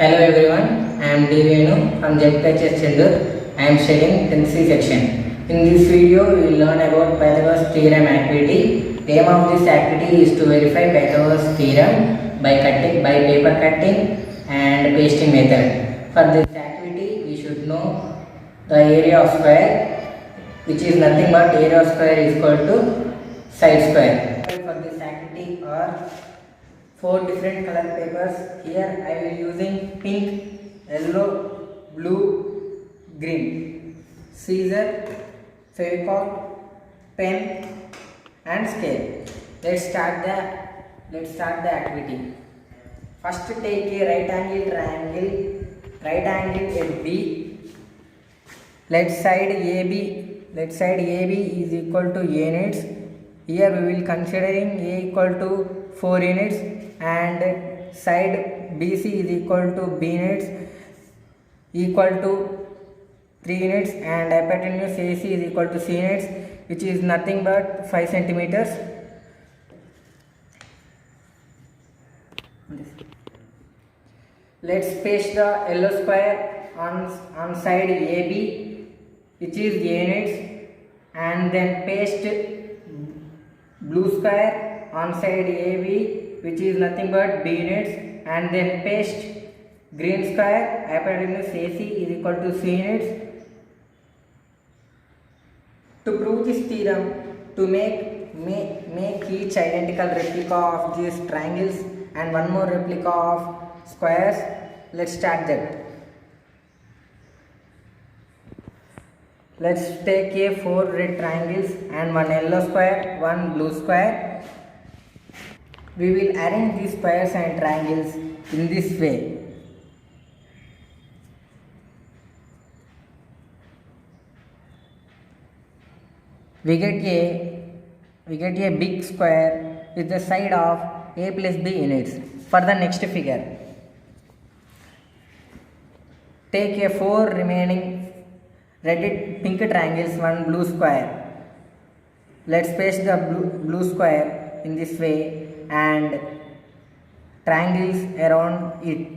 Hello everyone, I am D. Venu from ZPHS Chendur. I am studying 10th C section. In this video, we will learn about Pythagoras theorem activity. The aim of this activity is to verify Pythagoras theorem by paper cutting and pasting method. For this activity, we should know the area of square, which is nothing but area of square is equal to side square. For this activity are four different color papers. Here I will using pink, yellow, blue, green. Scissor, fevicol, pen and scale. Let's start the activity. First take a right angle triangle at B. Left side AB is equal to A units. Here we will considering A equal to 4 units and side BC is equal to B units equal to 3 units and hypotenuse AC is equal to C units, which is nothing but 5 centimeters. Let's paste the yellow square on side AB, which is A units, and then paste blue square on side AB, which is nothing but B units, and then paste green square hypotenuse AC is equal to C units. To prove this theorem, to make each identical replica of these triangles and one more replica of squares, let's start that. Let's take a 4 red triangles and one yellow square, one blue square. We will arrange these squares and triangles in this way. We get a big square with the side of A plus B units. For the next figure, take a 4 remaining pink triangles, one blue square. Let's paste the blue square in this way and triangles around it.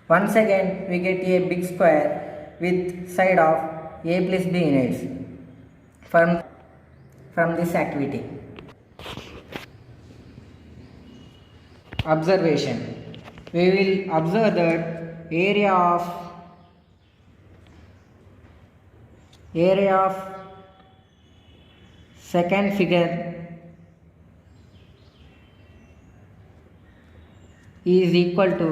Once again we get a big square with side of A plus B units from this activity. Observation. We will observe that area of second figure is equal to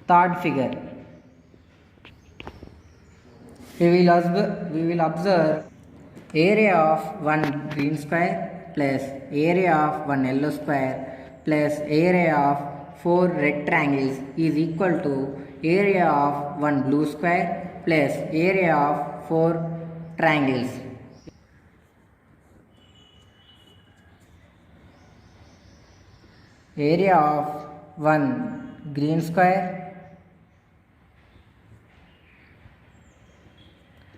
third figure. We will observe area of one green square plus area of one yellow square plus area of 4 red triangles is equal to area of one blue square plus area of 4 triangles. Area of one green square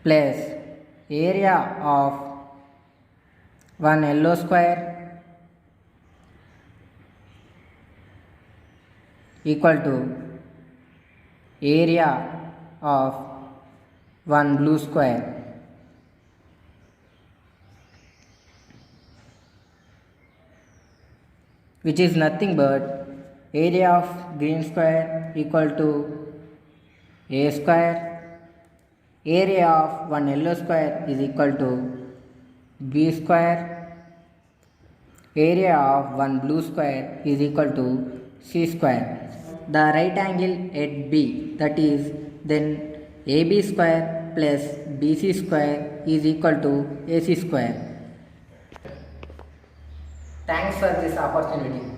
plus area of one yellow square equal to area of one blue square. Which is nothing but area of green square equal to A square. Area of one yellow square is equal to B square. Area of one blue square is equal to C square. The right angle at B, that is then AB square plus BC square is equal to AC square. Thanks for this opportunity.